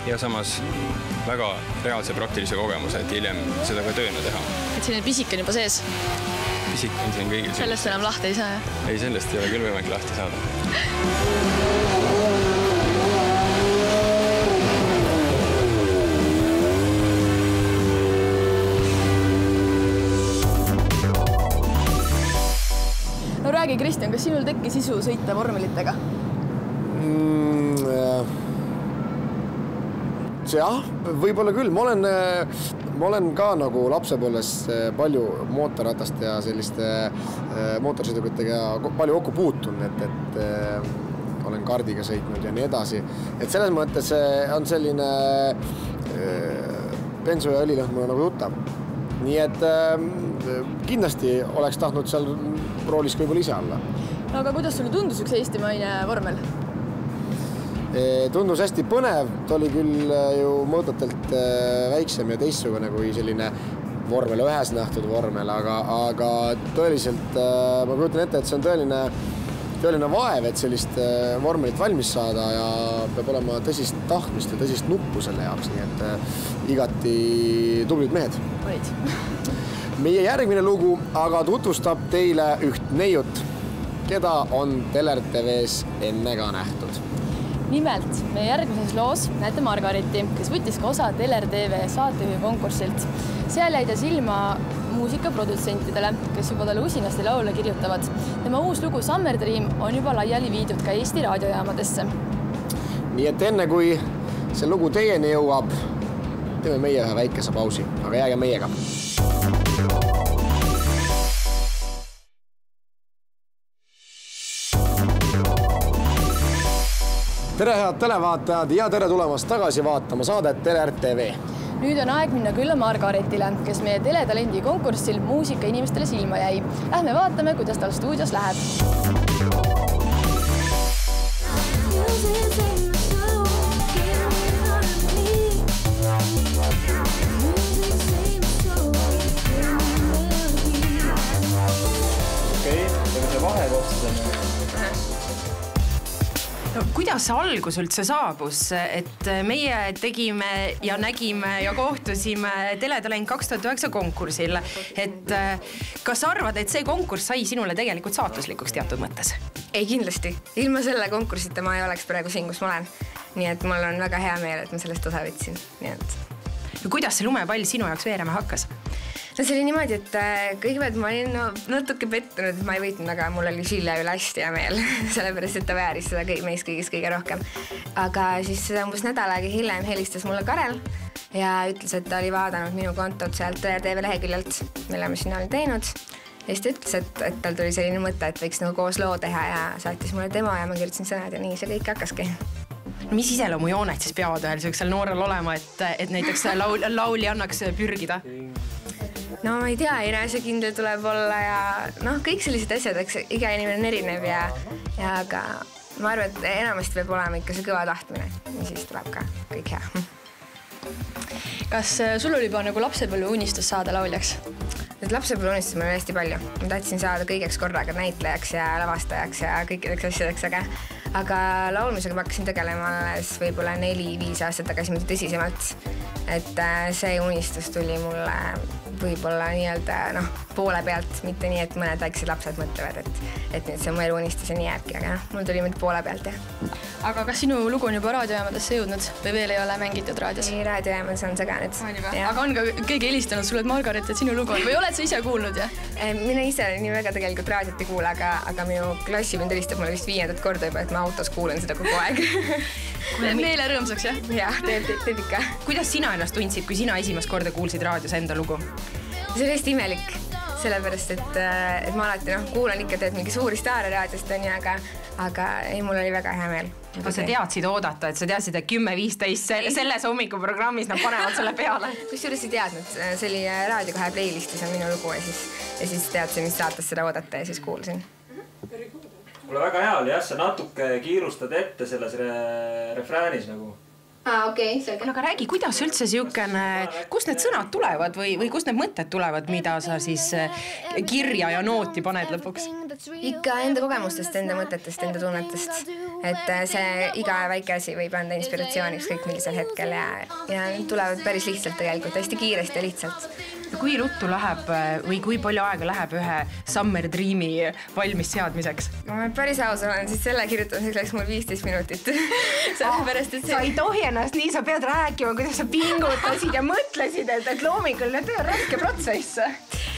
ja samas väga reaalse praktilise kogemuse, et hiljem seda ka tööna teha. Et selline pisik on juba sees? Pisik on siin kõigil. Sellest enam lahti ei saa, jah? Ei, sellest ei ole küll võimalik lahti saada. No räägi, Kristjan, kas sinul tekkis isu sõita vormelitega? Jah, võib-olla küll. Ma olen ka nagu lapsepõlves palju mootorratast ja selliste mootorsõidukitega palju kokku puutunud, et olen kardiga sõitnud ja nii edasi. Et selles mõttes on selline bensu ja õlilõhn mulle nagu tuttav. Nii et kindlasti oleks tahtnud seal roolis võib-olla ise olla. No aga kuidas sulle tundus üks eestimaine vormel? Tundus hästi põnev, ta oli küll ju mõõdatelt väiksem ja teistsugune kui selline vormel ühes nähtud vormel, aga tõeliselt ma kujutan ette, et see on tõeline vaev, et sellist vormelit valmis saada ja peab olema tõsist tahtmist ja tõsist nuppu selle jaoks, nii et igati tublid mehed. Olid. Meie järgmine lugu aga tutvustab teile üht neiut, keda on Teler TV-s enne ka nähtud. Nimelt, meie järgmises loos näete Margariti, kes võttis ka osa Teler TV saatejuhi konkursilt. Seal jäi ta silma muusikaprodutsentidele, kes juba talle usinasti laule kirjutavad. Tema uus lugu Summer Dream on juba laiali viidud ka Eesti raadiojaamadesse. Nii et enne kui see lugu teieni jõuab, teeme meie ühe väikese pausi, aga jääge meiega. Tere head televaatajad ja tere tulemast tagasi vaatama saadet Teler TV. Nüüd on aeg minna külla Margaritile, kes meie teletalendi konkursil muusika inimestele silma jäi. Lähme vaatame, kuidas tal stuudios läheb. Okei, aga see vahekoht on... No, kuidas see algus üldse saabus, et meie tegime ja nägime ja kohtusime Teletalent 2009 konkursil, et kas arvad, et see konkurss sai sinule tegelikult saatuslikuks teatud mõttes? Ei, kindlasti. Ilma selle konkursita ma ei oleks praegu siin, kus ma olen. Nii et mul on väga hea meel, et ma sellest osa võtsin. Nii et... Ja kuidas see lumepall sinu jaoks veerema hakkas? No see oli niimoodi, et kõigepealt ma olin natuke pettunud, et ma ei võitnud, aga mul oli Žille üle hästi hea meel, sellepärast, et ta vääris seda meist kõigist kõige rohkem. Aga siis umbes nädal aega hiljem helistas mulle Karel ja ütles, et ta oli vaadanud minu kontot sealt Teler TV leheküljelt, mille ma sinna olin teinud. Ja siis ta ütles, et tal tuli selline mõte, et võiks nagu koos loo teha ja saatis mulle demo ja ma kirjutasin sõnad ja nii see kõik hakkaski. Mis iseloomujoonet siis peavad ühel sellisel noorel olema, et näiteks lauli annaks pürgida? No ma ei tea, enesekindel tuleb olla ja kõik sellised asjad, eks iga inimene on erinev ja aga ma arvan, et enamasti peab olema ikka see kõva tahtmine ja siis tuleb ka kõik hea. Kas sul oli juba nagu lapsepõlve unistus saada lauljaks? Lapsepõlve unistus meil oli hästi palju. Ma tahtsin saada kõigeks korraga näitlejaks ja lavastajaks ja kõikideks asjadeks, aga laulmisega ma hakkasin tegelema alles võib-olla 4-5 aastat tagasi mitte tõsisemalt. Et see unistus tuli mulle võib-olla nii-öelda poole pealt, mitte nii, et mõned väiksed lapsed mõtlevad, et nüüd see mu elu unistus ja nii jääbki, aga mul tuli nüüd poole pealt, jah. Aga kas sinu lugu on juba raadiojaamadesse jõudnud või veel ei ole mängitud raadios? Ei, raadiojaamades on see ka nüüd. Aga on ka keegi helistanud sulle, et Margaret, et sinu lugu on või oled sa ise kuulnud, jah? Mina ise nii väga tegelikult raadiot ei kuule, aga minu klassipind helistab mulle vist 5. korda juba, et ma autos kuulen seda kogu aeg. Meele rõõmsaks, jah? Jah, teeb ikka. Kuidas sina ennast tundsid, kui sina esimest korda kuulsid raadios enda lugu? See oli hästi imelik, sellepärast, et ma alati kuulan ikka teed mingi suuri staare raadiost, aga ei, mul oli väga hea meel. Aga sa teadsid oodata, et sa teadsid, et 10-15 selles hommikuprogrammis nad panevad selle peale? Kusjuures ei teadnud, see oli Raadio 2 playlistis on minu lugu ja siis teadsin, mis saates seda oodata ja siis kuulsin. Mulle väga hea oli, jah, sa natuke kiirustad ette selles refräänis nagu. Okei, selge. Aga räägi, kuidas üldse siukene, kust need sõnad tulevad või kust need mõtted tulevad, mida sa siis kirja ja nooti paned lõpuks? Ikka enda kogemustest, enda mõtetest, enda tunnetest. Et see iga väike asi võib anda inspiratsiooniks kõik millisel hetkel ja tulevad päris lihtsalt tegelikult, hästi kiiresti ja lihtsalt. Kui ruttu läheb või kui palju aega läheb ühe Summer Dreami valmis seadmiseks? Ma päris aus olen, siis selle kirjutamiseks läks mul 15 minutit. Sellepärast, et sa ei tohi ennast nii, sa pead rääkima, kuidas sa pingutasid ja mõtlesid, et loominguline töö on raske protsess.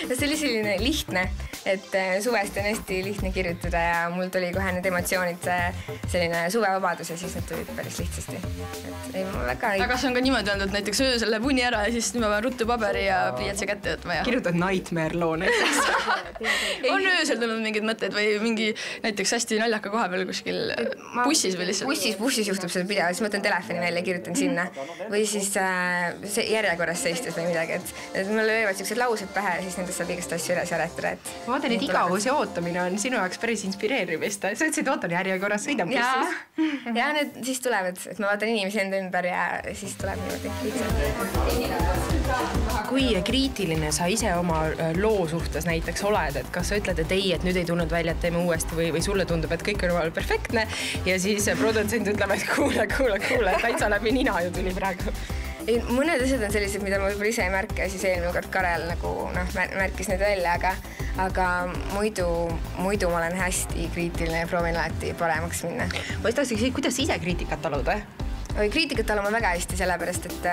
See oli selline lihtne, et suvest on hästi lihtne kirjutada ja mul tuli kohe need emotsioonid, selline suvevabadus ja siis need tulid päris lihtsasti. Et ei, ma väga ei... Aga kas on ka niimoodi olnud, et näiteks öösel läheb uni ära ja siis nüüd ma pean ruttu paberi ja pliiatsi kätte võtma ja... Kirjutad Nightmare loo näiteks. On öösel tulnud mingid mõtted või mingi näiteks hästi naljaka koha peal kuskil bussis või lihtsalt? Bussis juhtub seda pideva, siis mõtlen telefoni välja ja kirjutan sinna. Või siis järjekorras seistes või midagi, et mulle löövad sellised laused pähe ja siis nendest saab igast asju üles aretada. Ma vaatan, et igavus ja ootamine on sinu jaoks päris inspireerivist. Sa ütlesid, ootan järjekorras, sõidan bussis. Ja need siis tulevad, et ma vaatan inimesi enda ümber ja siis tuleb niimoodi. Kui kriitiline sa ise oma loo suhtes näiteks oled, et kas sa ütled, et ei, et nüüd ei tulnud välja, et teeme uuesti või sulle tundub, et kõik on perfektne ja siis produtsent ütleb, et kuule, täitsa läbi nina ju tuli praegu. Mõned asjad on sellised, mida ma võib-olla ise ei märka ja siis eelmine kord Karel nagu märkis need välja, aga muidu ma olen hästi kriitiline ja proovin alati paremaks minna. Ma tahtsin küsida, kuidas sa ise kriitikat talud? Kriitikat taluma väga hästi sellepärast, et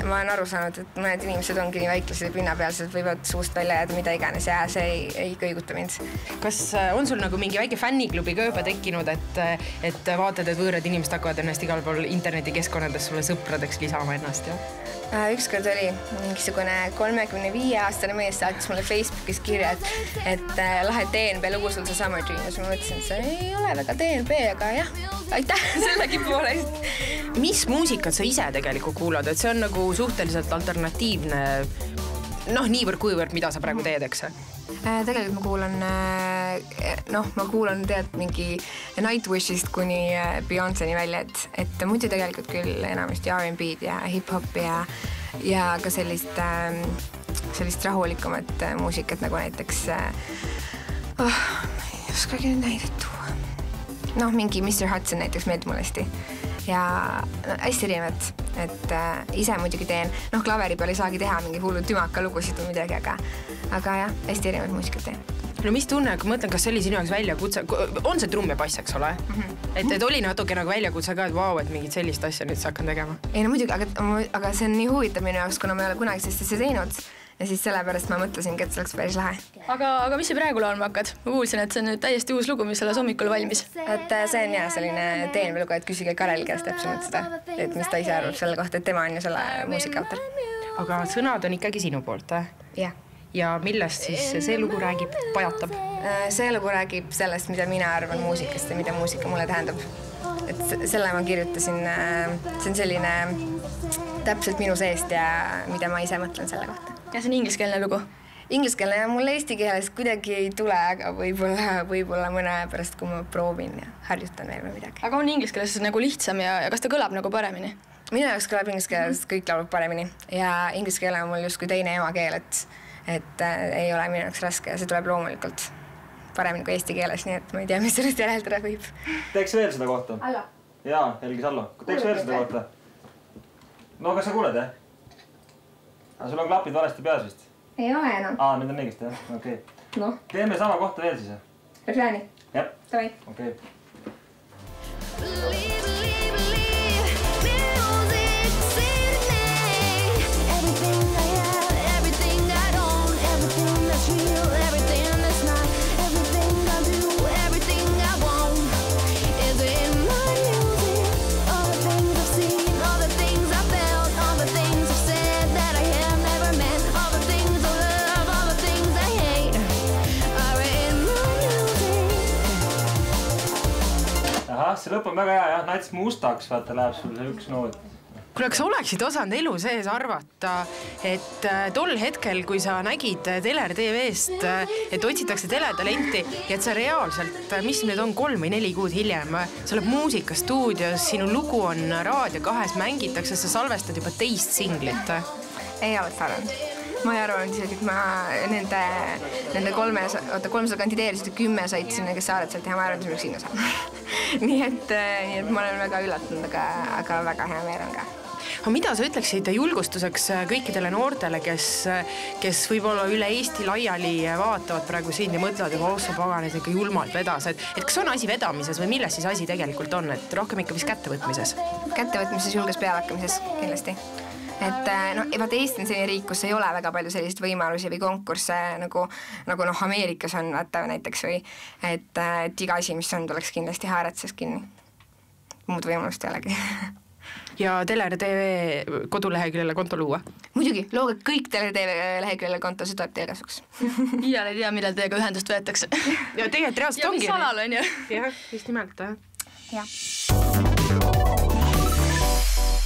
ma olen aru saanud, et mõned inimesed ongi nii väiklased ja pinnapealsed, võivad suust välja jääda mida iganes ja see ei kõiguta mind. Kas on sul nagu mingi väike fänniklubi ka juba tekkinud, et vaatad, et võõrad inimesed hakkavad ennast igal pool internetikeskkonnades sulle sõpradeks lisama ennast? Ükskord oli mingisugune 35-aastane mees saatis mulle Facebookis kirja, et lahe DNB lugu sul see Summer Dreams. Ma mõtlesin, et see ei ole väga DNB, aga jah, aitäh sellegi poolest. Mis muusikat sa ise tegelikult kuulad, et see on nagu suhteliselt alternatiivne, niivõrd, mida sa praegu teed, eks? Tegelikult ma kuulan mingi Nightwishist kuni Beyoncéni välja, et muidu tegelikult küll enamasti R&B'd ja hip-hop ja ka sellist rahulikumat muusikat nagu näiteks ei oskagi nüüd näidet tuua. Mingi Mr. Hudson näiteks meeldib mulle hästi ja hästi erinevad, et ise muidugi teen, klaveri peal ei saagi teha mingi hullu tümaka lugusid või midagi, aga jah, hästi erinevad muusikat teen. No mis tunne, kui mõtlen, kas see oli sinu jaoks väljakutse, on see trumm ja bass, eks ole? Et oli natuke nagu väljakutse ka, et vau, et mingit sellist asja nüüd sa hakkan tegema? Ei, no muidugi, aga see on nii huvitav minu jaoks, kuna ma ei ole kunagi sellist asja teinud ja siis sellepärast ma mõtlesingi, et see oleks päris lahe. Aga mis sa praegu laulma hakkad? Ma kuulsin, et see on nüüd täiesti uus lugu, mis selles hommikul valmis. Et see on selline DNB lugu, et küsige Karel käest täpsemalt seda, et mis ta ise arvab selle kohta, et tema on ju selle muusikaautor. Aga sõnad on ikkagi sinu poolt, Jah. Ja millest siis see lugu räägib, pajatab? See lugu räägib sellest, mida mina arvan muusikast ja mida muusika mulle tähendab. Et selle ma kirjutasin, see on selline täpselt minu seest ja mida ma ise mõtlen selle kohta. Ja see on ingliskeelne lugu? Ingliskeelne ja mulle eesti keeles kuidagi ei tule, aga võib-olla mõne aja pärast, kui ma proovin ja harjutan veel või midagi. Aga on ingliskeeles nagu lihtsam ja kas ta kõlab nagu paremini? Minu jaoks kõlab ingliskeeles, kõik laulab paremini ja ingliskeele on mul justkui teine emakeel, et ei ole minu jaoks raske ja see tuleb loomulikult paremini kui eesti keeles, nii et ma ei tea, mis sellest järeldada võib. Teeks veel seda kohta? Allo. Jaa, Helgis Allo. Teeks veel seda kohta? No, kas sa kuuled, Aga sul on klapid valesti peas vist? Ei ole enam. Nüüd on õigesti, jah? Okei. No. Teeme sama kohta veel siis, Refrääni? Jah. Tavai. Okei. See lõpp on väga hea, jah, näiteks mustaks, vaata, läheb sul see üks noot. kuule, kas oleksid osanud elu sees arvata, et tol hetkel, kui sa nägid Teler TV-st, et otsitakse teletalenti ja et sa reaalselt, mis need on 3 või 4 kuud hiljem, sa oled muusikastuudios, sinu lugu on Raadio 2-s, mängitakse, sa salvestad juba teist singlit? Ei oleks arvanud. Ma ei arvanud isegi, et ma nende 300 kandideerisid ja 10 said sinna, kes saared sealt ja ma arvan, et sinna saan. nii et ma olen väga üllatunud, aga väga hea meel on ka. Aga mida sa ütleksid julgustuseks kõikidele noortele, kes võib-olla üle Eesti laiali vaatavad praegu siin ja mõtlevad, et ossa pagan, et ikka julmalt vedas, et kas on asi vedamises või milles siis asi tegelikult on, et rohkem ikka vist kättevõtmises? Kättevõtmises, julges pealehakkamises kindlasti. Et vaata Eesti on selline riik, kus ei ole väga palju selliseid võimalusi või konkursse nagu Ameerikas on vaata näiteks või et iga asi, mis on, tuleks kindlasti haarates kinni. Muud võimalust ei olegi. Ja Teler TV koduleheküljele konto luua? Muidugi, looge kõik Teler TV leheküljele konto, see tuleb teie kasuks. Iial ei tea, millal teiega ühendust võetakse. Ja tegelikult reaalselt ongi. Ja mis salal on ju? Jah, just nimelt. Jah.